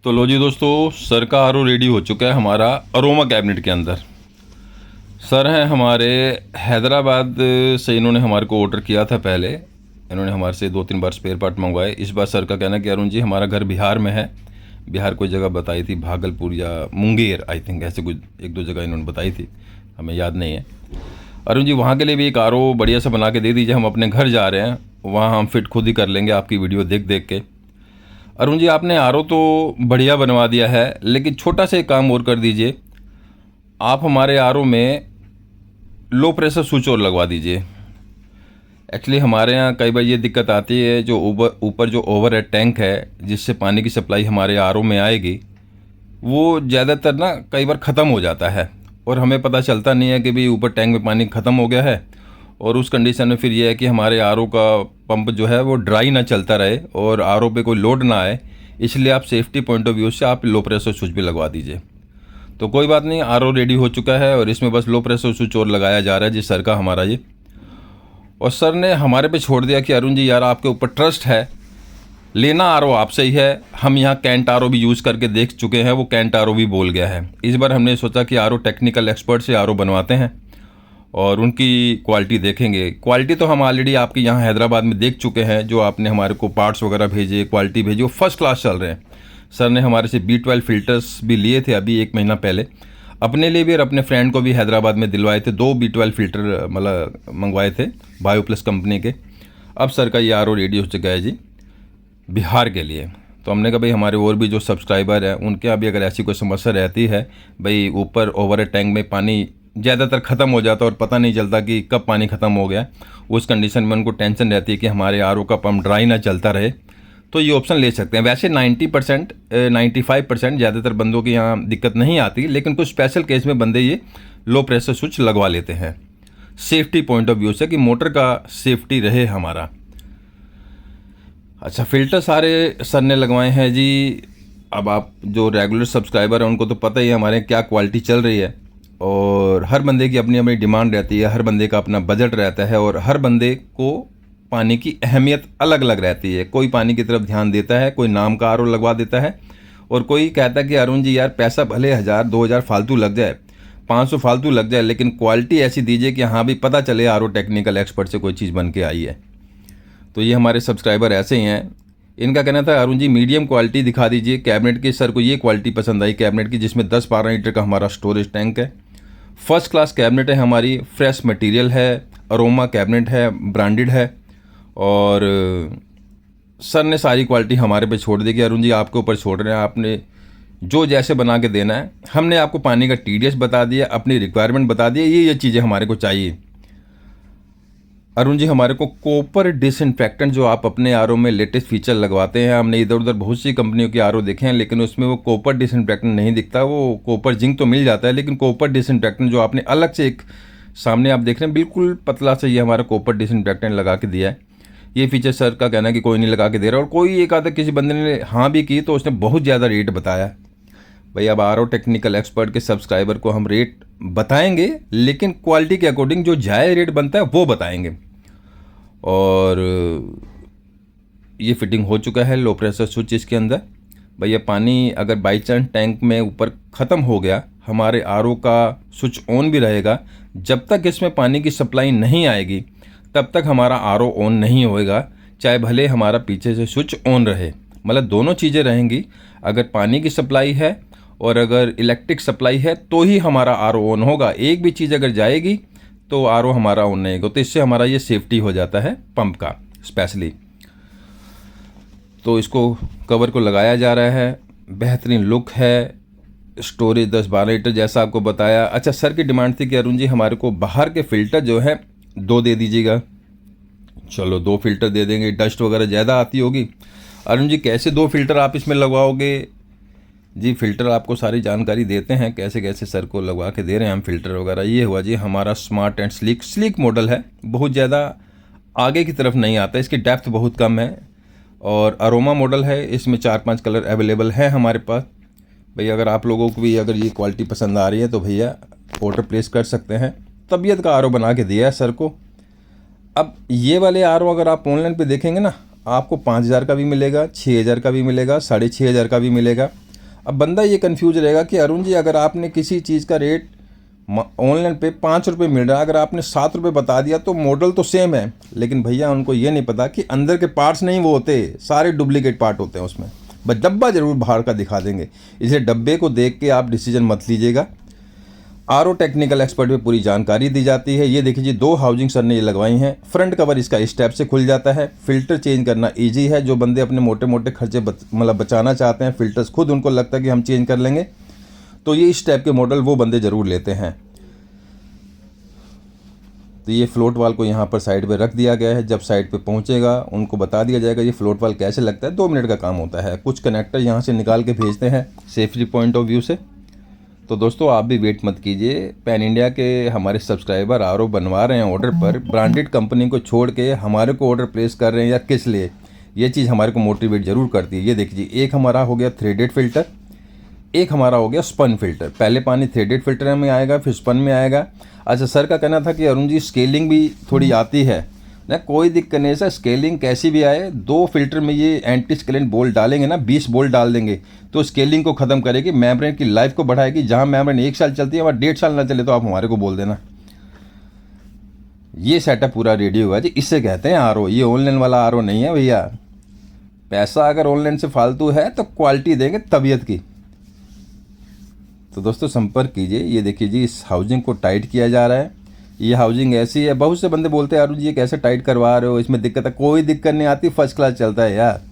तो लो जी दोस्तों, सर का आर ओ रेडी हो चुका है हमारा अरोमा कैबिनेट के अंदर। सर हैं हमारे हैदराबाद से, इन्होंने हमारे को ऑर्डर किया था पहले। इन्होंने हमारे से 2-3 बार स्पेयर पार्ट मंगवाए। इस बार सर का कहना है कि अरुण जी हमारा घर बिहार में है। बिहार कोई जगह बताई थी, भागलपुर या मुंगेर, आई थिंक ऐसे कुछ 1-2 जगह इन्होंने बताई थी, हमें याद नहीं है। अरुण जी वहाँ के लिए भी एक आर ओ बढ़िया सा बना के दे दीजिए। हम अपने घर जा रहे हैं, वहाँ हम फिट खुद ही कर लेंगे आपकी वीडियो देख देख के। अरुण जी आपने आर ओ तो बढ़िया बनवा दिया है, लेकिन छोटा सा एक काम और कर दीजिए। आप हमारे आर ओ में लो प्रेशर स्विच और लगवा दीजिए। एक्चुअली हमारे यहाँ कई बार ये दिक्कत आती है, जो ऊपर जो ओवर हेड टैंक है जिससे पानी की सप्लाई हमारे आर ओ में आएगी, वो ज़्यादातर ना कई बार ख़त्म हो जाता है और हमें पता चलता नहीं है कि भाई ऊपर टैंक में पानी ख़त्म हो गया है। और उस कंडीशन में फिर ये है कि हमारे आर ओ का पंप जो है वो ड्राई ना चलता रहे और आर ओ पे कोई लोड ना आए। इसलिए आप सेफ्टी पॉइंट ऑफ व्यू से आप लो प्रेशर स्विच भी लगवा दीजिए। तो कोई बात नहीं, आर ओ रेडी हो चुका है और इसमें बस लो प्रेशर स्विच और लगाया जा रहा है जी, सर का हमारा ये। और सर ने हमारे पे छोड़ दिया कि अरुण जी यार आपके ऊपर ट्रस्ट है, लेना आर ओ आपसे ही है। हम यहाँ कैंट आर ओ भी यूज़ करके देख चुके हैं, वो कैंट आर ओ भी बोल गया है। इस बार हमने सोचा कि आर ओ टेक्निकल एक्सपर्ट से आर ओ बनवाते हैं और उनकी क्वालिटी देखेंगे। क्वालिटी तो हम ऑलरेडी आपके यहाँ हैदराबाद में देख चुके हैं, जो आपने हमारे को पार्ट्स वगैरह भेजे, क्वालिटी भेजी, वो फर्स्ट क्लास चल रहे हैं। सर ने हमारे से B12 फ़िल्टर्स भी लिए थे अभी 1 महीना पहले, अपने लिए भी और अपने फ्रेंड को भी हैदराबाद में दिलवाए थे। 2 B12 फ़िल्टर मतलब मंगवाए थे बायो प्लस कंपनी के। अब सर का ये आर ओ रेडी हो चुका है जी बिहार के लिए। तो हमने कहा भाई हमारे और भी जो सब्सक्राइबर हैं उनके यहाँ भी अगर ऐसी कोई समस्या रहती है, भाई ऊपर ओवर टैंक में पानी ज़्यादातर ख़त्म हो जाता है और पता नहीं चलता कि कब पानी ख़त्म हो गया, उस कंडीशन में उनको टेंशन रहती है कि हमारे आर ओ का पंप ड्राई ना चलता रहे, तो ये ऑप्शन ले सकते हैं। वैसे 90% 95% ज़्यादातर बंदों की यहाँ दिक्कत नहीं आती, लेकिन कुछ स्पेशल केस में बंदे ये लो प्रेशर स्विच लगवा लेते हैं सेफ्टी पॉइंट ऑफ व्यू से, कि मोटर का सेफ्टी रहे हमारा। अच्छा, फ़िल्टर सारे सर ने लगवाए हैं जी। अब आप जो रेगुलर सब्सक्राइबर हैं उनको तो पता ही है हमारे क्या क्वालिटी चल रही है, और हर बंदे की अपनी अपनी डिमांड रहती है, हर बंदे का अपना बजट रहता है और हर बंदे को पानी की अहमियत अलग अलग रहती है। कोई पानी की तरफ ध्यान देता है, कोई नाम का आर ओ लगवा देता है, और कोई कहता है कि अरुण जी यार पैसा भले 1000-2000 फालतू लग जाए, 500 फालतू लग जाए, लेकिन क्वालिटी ऐसी दीजिए कि हाँ भी पता चले आर ओ टेक्निकल एक्सपर्ट से कोई चीज़ बन के आई है। तो ये हमारे सब्सक्राइबर ऐसे ही हैं। इनका कहना था अरुण जी मीडियम क्वालिटी दिखा दीजिए कैबिनेट की। सर को ये क्वालिटी पसंद आई कैबिनेट की, जिसमें 10-12 लीटर का हमारा स्टोरेज टैंक है। फर्स्ट क्लास कैबिनेट है हमारी, फ्रेश मटेरियल है, अरोमा कैबिनेट है, ब्रांडेड है। और सर ने सारी क्वालिटी हमारे पे छोड़ दी कि अरुण जी आपके ऊपर छोड़ रहे हैं, आपने जो जैसे बना के देना है। हमने आपको पानी का TDS बता दिया, अपनी रिक्वायरमेंट बता दिया, ये चीज़ें हमारे को चाहिए। अरुण जी हमारे को कॉपर डिसइंफेक्टेंट जो आप अपने आर ओ में लेटेस्ट फीचर लगवाते हैं, हमने इधर उधर बहुत सी कंपनियों के आर ओ देखे हैं, लेकिन उसमें वो कॉपर डिसइंफेक्टेंट नहीं दिखता। वो कॉपर जिंक तो मिल जाता है, लेकिन कॉपर डिसइंफेक्टेंट जो आपने अलग से एक सामने आप देख रहे हैं बिल्कुल पतला सा, ये हमारा कॉपर डिसइंफेक्टेंट लगा के दिया है। ये फीचर सर का कहना है कि कोई नहीं लगा के दे रहा, और कोई एक आधा किसी बंदे ने हाँ भी की तो उसने बहुत ज़्यादा रेट बताया। भाई अब आर ओ टेक्निकल एक्सपर्ट के सब्सक्राइबर को हम रेट बताएंगे, लेकिन क्वालिटी के अकॉर्डिंग जो जायज़ रेट बनता है वो बताएंगे। और ये फिटिंग हो चुका है लो प्रेशर स्विच इसके अंदर। भैया पानी अगर बाई चांस टैंक में ऊपर ख़त्म हो गया, हमारे आर ओ का स्विच ऑन भी रहेगा। जब तक इसमें पानी की सप्लाई नहीं आएगी तब तक हमारा आर ओ ऑन नहीं होएगा, चाहे भले हमारा पीछे से स्विच ऑन रहे। मतलब दोनों चीज़ें रहेंगी। अगर पानी की सप्लाई है और अगर इलेक्ट्रिक सप्लाई है तो ही हमारा आर ओ ऑन होगा। एक भी चीज़ अगर जाएगी तो आर ओ हमारा ऑन नहीं होगा। तो इससे हमारा ये सेफ्टी हो जाता है पंप का स्पेशली। तो इसको कवर को लगाया जा रहा है, बेहतरीन लुक है। स्टोरेज 10-12 लीटर जैसा आपको बताया। अच्छा, सर की डिमांड थी कि अरुण जी हमारे को बाहर के फ़िल्टर जो है 2 दे दीजिएगा। चलो 2 फ़िल्टर दे देंगे, डस्ट वगैरह ज़्यादा आती होगी। अरुण जी कैसे 2 फ़िल्टर आप इसमें लगवाओगे जी? फ़िल्टर आपको सारी जानकारी देते हैं कैसे कैसे सर को लगवा के दे रहे हैं हम फ़िल्टर वगैरह। ये हुआ जी हमारा स्मार्ट एंड स्लीक मॉडल है, बहुत ज़्यादा आगे की तरफ नहीं आता, इसकी डेप्थ बहुत कम है। और अरोमा मॉडल है, इसमें 4-5 कलर अवेलेबल है हमारे पास। भैया अगर आप लोगों को भी अगर ये क्वालिटी पसंद आ रही है तो भैया ऑर्डर प्लेस कर सकते हैं। तबीयत का आर ओ बना के दिया है सर को। अब ये वाले आर ओ अगर आप ऑनलाइन पे देखेंगे ना, आपको 5000 का भी मिलेगा, 6000 का भी मिलेगा, 6500 का भी मिलेगा। अब बंदा ये कंफ्यूज रहेगा कि अरुण जी अगर आपने किसी चीज़ का रेट ऑनलाइन पे 5 रुपये मिल रहा है, अगर आपने 7 रुपये बता दिया तो मॉडल तो सेम है, लेकिन भैया उनको ये नहीं पता कि अंदर के पार्ट्स नहीं वो होते, सारे डुप्लीकेट पार्ट होते हैं उसमें। बस डब्बा जरूर बाहर का दिखा देंगे, इसलिए डब्बे को देख के आप डिसीजन मत लीजिएगा। आरओ टेक्निकल एक्सपर्ट में पूरी जानकारी दी जाती है। ये देखिए जी 2 हाउसिंग सर ने ये लगवाई हैं। फ्रंट कवर इसका इस स्टेप से खुल जाता है। फिल्टर चेंज करना इजी है, जो बंदे अपने मोटे मोटे खर्चे मतलब बचाना चाहते हैं, फिल्टर्स खुद उनको लगता है कि हम चेंज कर लेंगे, तो ये इस टाइप के मॉडल वो बंदे ज़रूर लेते हैं। तो ये फ्लोट वाल को यहाँ पर साइड पे रख दिया गया है। जब साइड पे पहुँचेगा उनको बता दिया जाएगा ये फ्लोट वाल कैसे लगता है। 2 मिनट का काम होता है। कुछ कनेक्टर यहाँ से निकाल के भेजते हैं सेफ्टी पॉइंट ऑफ व्यू से। तो दोस्तों आप भी वेट मत कीजिए, पैन इंडिया के हमारे सब्सक्राइबर आरओ बनवा रहे हैं ऑर्डर पर, ब्रांडेड कंपनी को छोड़ के हमारे को ऑर्डर प्लेस कर रहे हैं, या किस लिए, ये चीज़ हमारे को मोटिवेट ज़रूर करती है। ये देखिए एक हमारा हो गया थ्रेडेड फिल्टर, एक हमारा हो गया स्पन फिल्टर। पहले पानी थ्रेडेड फिल्टर में आएगा, फिर स्पन में आएगा। अच्छा, सर का कहना था कि अरुण जी स्केलिंग भी थोड़ी आती है ना, कोई दिक्कत नहीं सर, स्केलिंग कैसी भी आए, 2 फिल्टर में ये एंटी स्केलेंट बोल्ट डालेंगे ना, 20 बोल्ट डाल देंगे तो स्केलिंग को ख़त्म करेगी, मेम्ब्रेन की लाइफ को बढ़ाएगी। जहाँ मेम्ब्रेन 1 साल चलती है वहाँ 1.5 साल ना चले तो आप हमारे को बोल देना। ये सेटअप पूरा रेडी हुआ जी, इससे कहते हैं आरओ। ये ऑनलाइन वाला आरओ नहीं है भैया। पैसा अगर ऑनलाइन से फालतू है तो क्वालिटी देंगे तबीयत की। तो दोस्तों संपर्क कीजिए। ये देखिए जी इस हाउसिंग को टाइट किया जा रहा है। ये हाउसिंग ऐसी है, बहुत से बंदे बोलते हैं अरुण जी ये कैसे टाइट करवा रहे हो, इसमें दिक्कत है। कोई दिक्कत नहीं आती, फर्स्ट क्लास चलता है यार।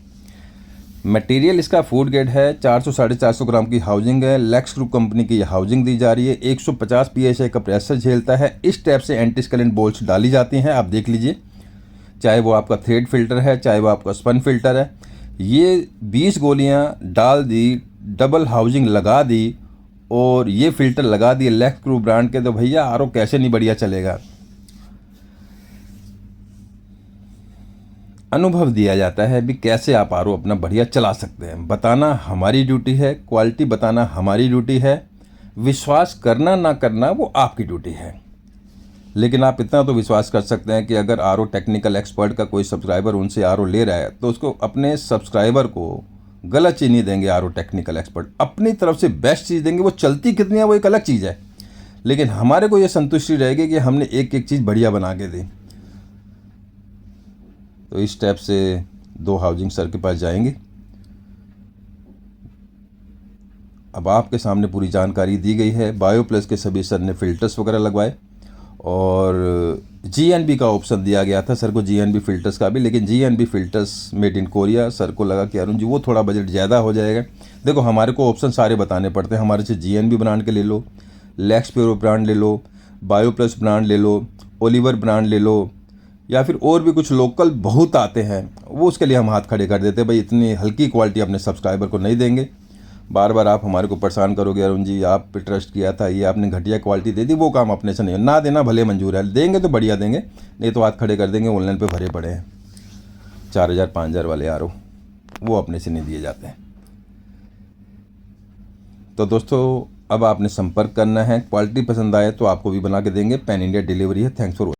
मटेरियल इसका फूड ग्रेड है। 400 450 ग्राम की हाउसिंग है। लेक्स ग्रुप कंपनी की हाउसिंग दी जा रही है। 150 PSI का प्रेशर झेलता है। इस टाइप से एंटी स्केलेंट बोल्ट्स डाली जाती हैं, आप देख लीजिए, चाहे वो आपका थ्रेड फिल्टर है, चाहे वो आपका स्पन फिल्टर है। ये 20 गोलियां डाल दी, डबल हाउसिंग लगा दी और ये फिल्टर लगा दिए लेक्स ग्रुप ब्रांड के, तो भैया आरओ कैसे नहीं बढ़िया चलेगा। अनुभव दिया जाता है भी कैसे आप आरओ अपना बढ़िया चला सकते हैं। बताना हमारी ड्यूटी है, क्वालिटी बताना हमारी ड्यूटी है, विश्वास करना ना करना वो आपकी ड्यूटी है। लेकिन आप इतना तो विश्वास कर सकते हैं कि अगर आरओ टेक्निकल एक्सपर्ट का कोई सब्सक्राइबर उनसे आरओ ले रहा है तो उसको अपने सब्सक्राइबर को गलत चीज़ नहीं देंगे। आरओ टेक्निकल एक्सपर्ट अपनी तरफ से बेस्ट चीज़ देंगे। वो चलती कितनी है वो एक अलग चीज़ है, लेकिन हमारे को ये संतुष्टि रहेगी कि हमने एक एक चीज़ बढ़िया बना के दी। तो इस टाइप से 2 हाउसिंग सर के पास जाएंगे। अब आपके सामने पूरी जानकारी दी गई है। बायो प्लस के सभी सर ने फिल्टर्स वगैरह लगवाए और GNB का ऑप्शन दिया गया था सर को, GNB फिल्टर्स का भी, लेकिन GNB filters made in Korea. Sir को लगा कि अरुण जी वो थोड़ा बजट ज़्यादा हो जाएगा। देखो हमारे को ऑप्शन सारे बताने पड़ते हैं। हमारे से GNB ब्रांड के ले लो, लेक्स प्योरो ब्रांड ले लो, बायो प्लस ब्रांड ले लो, ओलिवर ब्रांड ले लो, या फिर और भी कुछ लोकल बहुत आते हैं, वो उसके लिए हम हाथ खड़े कर देते हैं। भाई इतनी हल्की क्वालिटी अपने सब्सक्राइबर को नहीं देंगे। बार बार आप हमारे को परेशान करोगे, अरुण जी आप पे ट्रस्ट किया था, ये आपने घटिया क्वालिटी दे दी, वो काम अपने से नहीं है। ना देना भले मंजूर है, देंगे तो बढ़िया देंगे, नहीं तो हाथ खड़े कर देंगे। ऑनलाइन पे भरे पड़े हैं 4000 5000 वाले आरओ, वो अपने से नहीं दिए जाते हैं। तो दोस्तों अब आपने संपर्क करना है। क्वालिटी पसंद आए तो आपको भी बना के देंगे। पैन इंडिया डिलीवरी है। Thanks for